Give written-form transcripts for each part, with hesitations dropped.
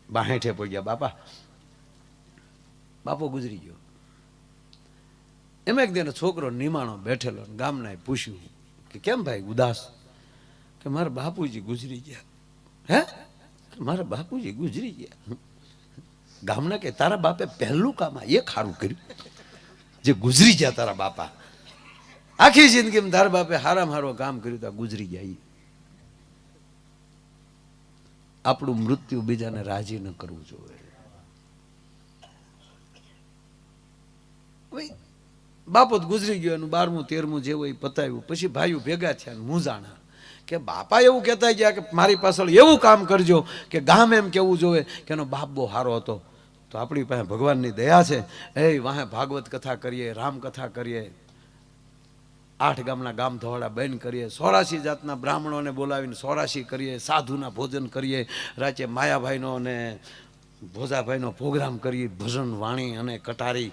બાહેઠે પહોંચ્યા. બાપો ગુજરી ગયો. એમાં એક દિન છોકરો નિમાણો બેઠેલો, ગામના પૂછ્યું કે કેમ ભાઈ ઉદાસ? કે મારા બાપુજી ગુજરી ગયા. હે? મારા બાપુજી ગુજરી ગયા. ગામના કે તારા બાપે પહેલું કામ એ ખારું કર્યું જે ગુજરી ગયા તારા બાપા. આખી જિંદગીમાં તારા બાપે હારામાં હારું કામ કર્યું તો ગુજરી ગયા. આપણું મૃત્યુ બીજાને રાજી ન કરવું જોઈએ. બાપો ગુજરી ગયો, એનું 12મું 13મું જે હોય પતાવ્યું. પછી ભાઈઓ ભેગા થયા, મૂંઝાણા કે બાપા એવું કહેતા ગયા કે મારી પાછળ એવું કામ કરજો કે ગામ એમ કેવું જોઈએ કે એનો બાપ બહુ સારો હતો. તો આપણી પાસે ભગવાનની દયા છે. એ વાહે ભાગવત કથા કરીએ, રામ કથા કરીએ, 8 ગામના ગામ ધોવાડા બંધ કરીએ, 84 જાતના બ્રાહ્મણોને બોલાવીને 84 કરીએ, સાધુના ભોજન કરીએ, રાચે માયાભાઈનો અને ભોજાભાઈનો પ્રોગ્રામ કરીએ, ભજન વાણી અને કટારી.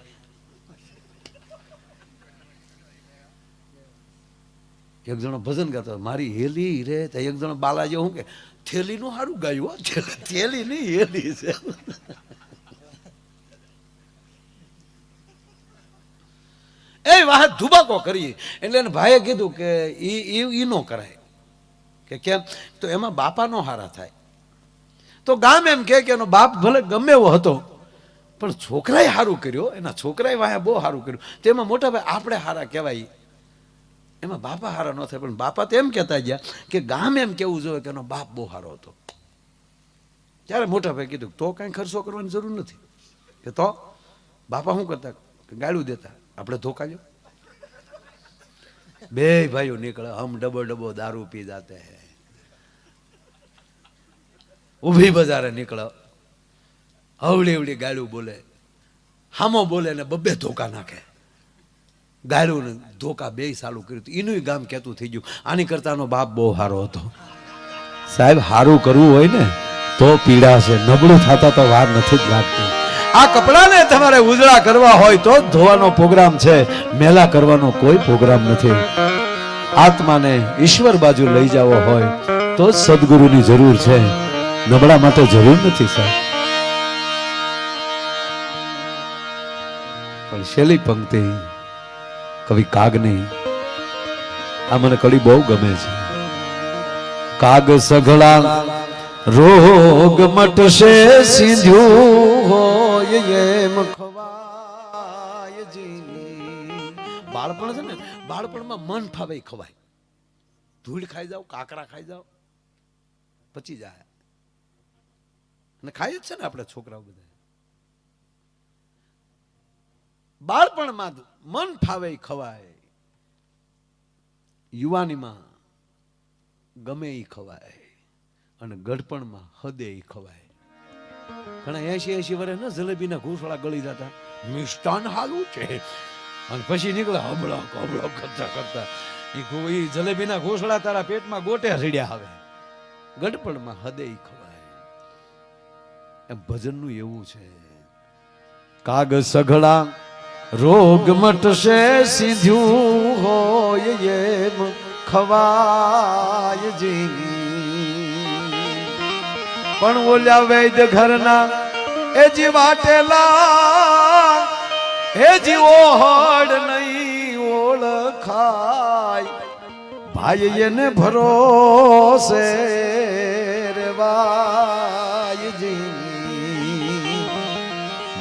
એક જણો ભજન ગાતો, મારી હેલી રે. તો એક જણો બાલાજી શું કે થેલીનું સારું ગાયું, થેલી નહીં હેલી છે. એ વાહ ધુબાકો કરીએ. એટલે એને ભાઈએ કીધું કે ઈ નો કરાય. કે કેમ? તો એમાં બાપા નો હારા થાય. તો ગામ એમ કે એનો બાપ ભલે ગમે એવો હતો પણ છોકરાએ સારું કર્યો, એના છોકરાએ વાહે બહુ સારું કર્યું. તેમાં મોટા ભાઈ આપણે હારા કહેવાય, એમાં બાપા હારા ન થાય. પણ બાપા તો એમ કહેતા ગયા કે ગામ એમ કેવું જોઈએ કે એનો બાપ બહુ સારો હતો. ત્યારે મોટા ભાઈ કીધું તો કાંઈ ખર્ચો કરવાની જરૂર નથી. કે તો બાપા શું કરતા? ગાળું દેતા, આપણે ધોકાજો. બે ભાઈઓ નીકળે, હમ ડબો દારૂ પી જાતે હૈ. ઉભી બજારે નીકળે, હવળી હવળી ગાળું બોલે, હામો બોલે ને બબ્બે ધોકા નાખે. ગાળું ને ધોકા બે સાલું કર્યું. એનું ગામ કહેતું થઈ ગયું આની કરતાનો બાપ બહુ સારો હતો. સાહેબ સારું કરવું હોય ને તો પીડા છે, નબળું થતા તો વાર નથી જ લાગતી. આ કપડાને તમારે ઉજળા કરવા હોય તો જ ધોવાનો પ્રોગ્રામ છે, મેલા કરવાનો કોઈ પ્રોગ્રામ નથી. આત્માને ઈશ્વર બાજુ લઈ જવો હોય તો જ સદગુરુની જરૂર છે, નબળા માટે જરૂર નથી સાહેબ. પણ છેલ્લી પંક્તિ કવિ કાગની, આ મને કડી બહુ ગમે છે. કાગ સઘળા રોગ મટશે, સિંધ્યું હોય એમ ખવાય જી. બાળપણ છે ને, બાળપણમાં મન ફાવે ખવાય. ધૂળ ખાઈ જાવ, કાકરા ખાઈ જાવ, પચી જાય. અને ખાઈ જ છે ને આપણે છોકરાઓ બધા. બાળપણમાં મન ફાવે ખવાય, યુવાનીમાં ગમે એ ખવાય, અને ગઢપણમાં હદે એ ખવાય. ઘણા 80 વર્ષ જલેબીના ઘૂસળા ગળી જતા, મિષ્ટાન હાલું છે, અને પછી નીકળે હબળો હબળો કરતા કરતા એ જલેબીના ઘૂસળા તારા પેટમાં ગોટે રીડ્યા આવે. ગઢપણમાં હદે એ ખવાય. એમ ભજનનું એવું છે. કાગ સઘળા રોગ મટશે, સિંધ્યું હોય એમ ખવાય જી. પણ ઓલ્યા વૈદ ઘરના એ જી વાટેલા, એ જી ઓહડ નહીં ઓળખાય. ભાઈ એને ભરોસે રેવાય જી,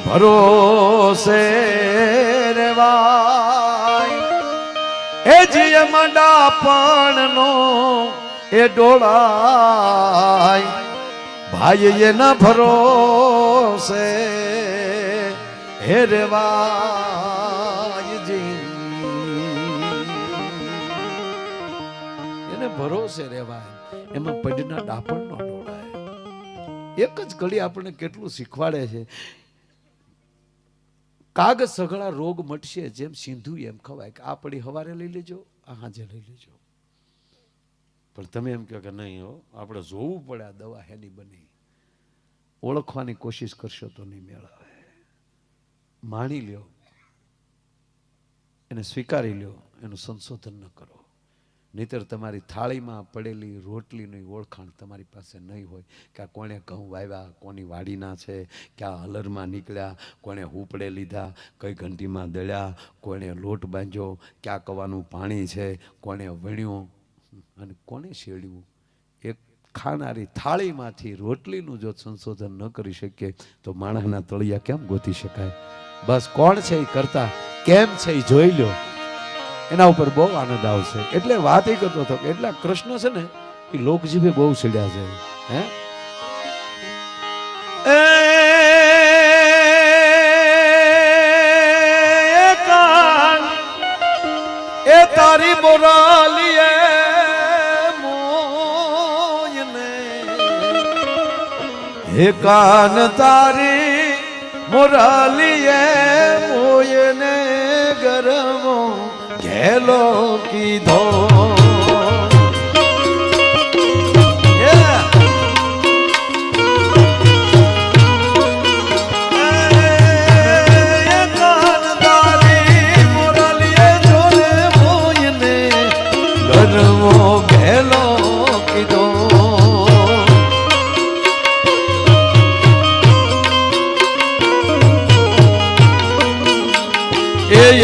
ભરોસે રેવાય. એ જી મંડા પણ નો એ ડોળાય. ભાઈ એના ભરોસે હે રેવાય જી, એને ભરોસે રેવાય. એમાં પડીના ડાપણ નો ડોળાય. એક જ કડી આપણને કેટલું શીખવાડે છે. કાગ સઘળા રોગ મટશે, જેમ સિંધુ એમ ખવાય. કે આ પડી હવારે લઈ લેજો, આ હાજે લઈ લેજો. પણ તમે એમ કહો કે નહીં હો, આપણે જોવું પડે આ દવા હેની બની. ઓળખવાની કોશિશ કરશો તો નહીં મેળ આવે. માણી લ્યો, એને સ્વીકારી લ્યો, એનું સંશોધન ન કરો. નહીતર તમારી થાળીમાં પડેલી રોટલીની ઓળખાણ તમારી પાસે નહીં હોય કે આ કોણે ઘઉં વાવ્યા, કોની વાડીના છે, ક્યાં હલરમાં નીકળ્યા, કોણે ઉપડે લીધા, કઈ ઘંટીમાં દળ્યા, કોણે લોટ બાંધ્યો, ક્યાં કવાનું પાણી છે, કોણે વણ્યું અને કોણે શેડ્યું. એક ખાનારી થાળીમાંથી રોટલીનું જો સંશોધન ન કરી શકીએ તો માણસના તળિયા કેમ ગોતી શકાય? બસ કોણ છે એ કરતા કેમ છે એ જોઈ લો, એના ઉપર બહુ આનંદ આવશે. એટલે વાત એ કરતો હતો કે એટલા કૃષ્ણ છે ને એ લોકજીભે બહુ સીડ્યા છે. હે એ તારી મોરાલીએ મોયને, હે કાન તારી મોરાલીએ મોયને ગરમો ઘેલો કીધો.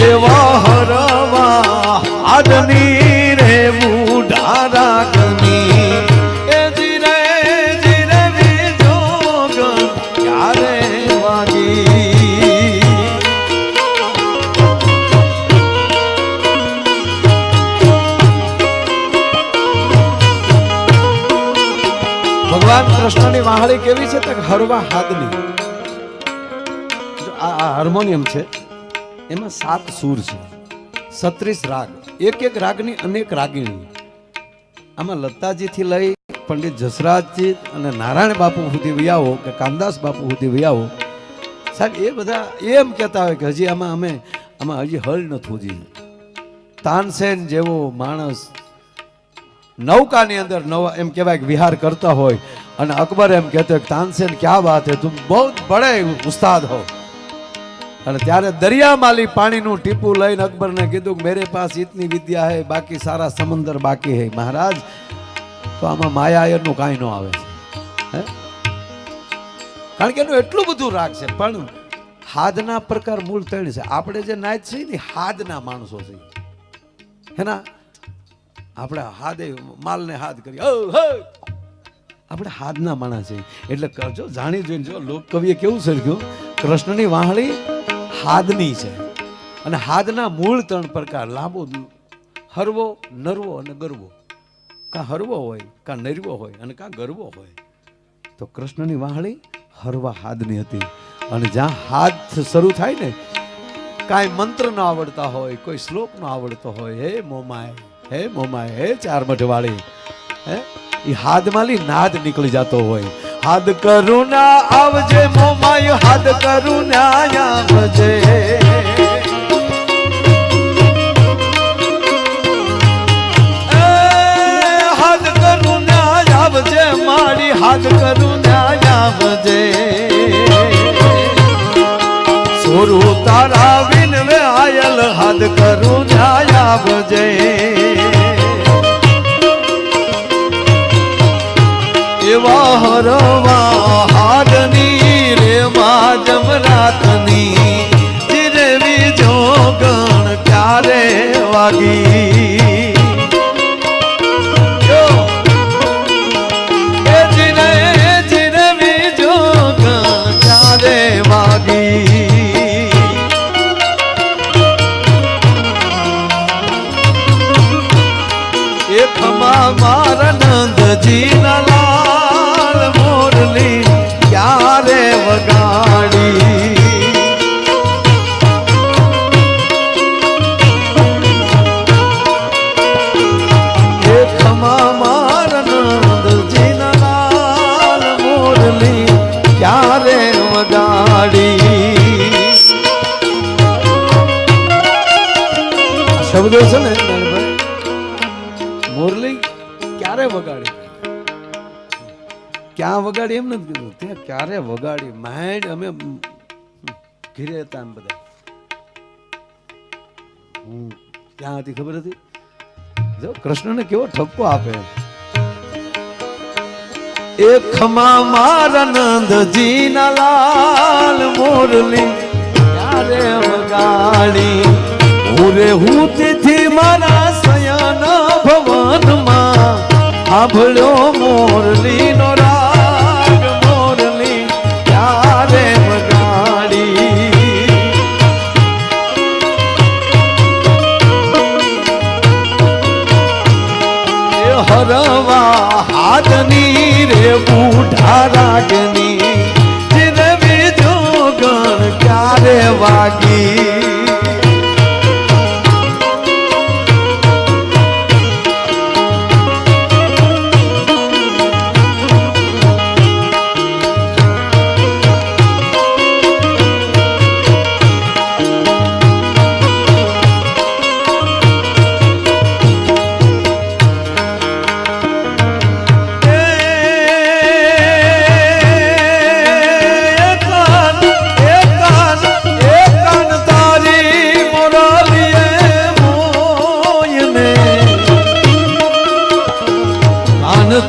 એવા હરવા આદની રે બુઢા રાખની, એ જીરે જીરે જોગ ક્યારે વાગી. ભગવાન કૃષ્ણની વાહળી કેવી છે? તો હરવા હાદની. આ હાર્મોનિયમ છે, એમાં 7 સૂર છે, 36 રાગ, એક એક રાગની અનેક રાગીણી. આમાં લતાજીથી લઈ પંડિત જસરાજજી અને નારાયણ બાપુ સુધી વિયાવો કે કામદાસ બાપુ સુધી વિયાવો, સાહેબ એ બધા એમ કહેતા હોય કે હજી આમાં હજી હળ નથી ઉજી. તાનસેન જેવો માણસ નૌકાની અંદર એમ કહેવાય કે વિહાર કરતા હોય અને અકબર એમ કહેતો હોય તાનસેન ક્યાં વાત હે, તું બહુ બડે ઉસ્તાદ હો. અને ત્યારે દરિયામાલી પાણીનું ટીપું લઈને અકબરને કીધું કે મેરે પાસ ઇતની વિદ્યા હૈ, બાકી સારા સમંદર બાકી હૈ. મહારાજ તો આમાં માયાનું કાંઈ ન આવે છે, કારણ કે એનું એટલું બધું રાગ છે. પણ હાદના પ્રકાર મૂળ 3 છે. આપણે જે નાચ છે ને હાદના માણસો છે, હેના આપણે હાદે માલને હાદ કરી, આપણે હાદના માણસ છે. એટલે જો જાણી જોઈને જો લોક કવિએ કેવું સર્જ્યું, કૃષ્ણની વાહળી હાદની છે. અને હાદના મૂળ 3 પ્રકાર, લાંબો, હરવો, નરવો અને ગરવો. કાં હરવો હોય, કાં નરવો હોય અને કાં ગરવો હોય. તો કૃષ્ણની વાહળી હરવા હાદની હતી. અને જ્યાં હાદ શરૂ થાય ને, કાંઈ મંત્ર ન આવડતા હોય, કોઈ શ્લોક ન આવડતો હોય, હે મોમાય, હે મોમાય, હે 4 મઢવાળી, એ હાદમાલી નાદ નીકળી જતો હોય. હાદ કરુણા આવજે મોમાય, હાદ કરુણા આવજે, હાદ કરુણા આવજે મારી, હાદ કરુણા આવજે. સોરુ તારા વિનવે આયલ, હાદ કરુણા આવજે. એવા હરવા હાડની રે માં જમરાતની, જીરવી જોગણ ક્યારે વાગી. જીરવી જોગણ ક્યારે વાગી. એ ખમા મારા નંદજી ના લાલ મોરલી ક્યારે વગાડી. એ ખમા મારા નંદજી ના લાલ મોરલી ક્યારે વગાડી. શબ્દો છે ને મોરલી ક્યારે વગાડી, ક્યાં વગાડી એમ નથી કીધું, ત્યાં ક્યારે વગાડી. માઇન્ડ અમે ઘીરે હતા એમ બધા. હું ક્યાં હતી ખબર હતી? જો કૃષ્ણને કેવો ઠપકો આપે. એ ખમા મારા નંદજી ના લાલ મોરલી ત્યારે વગાડી ઉરે હું તેથી મારા સયન ભવનમાં આભળ્યો મોરલી નો રાગ મોરલી ત્યારે વગાડી. હરવા હાથની રે બુઢા રાગની જીને બીજો ગણ ક્યારે વાગી.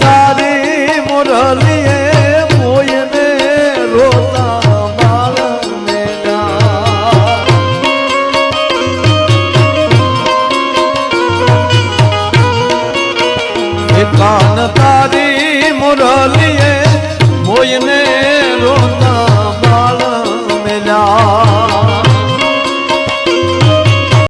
તારી મોરલીએ મોયને રોતા બાળને એકા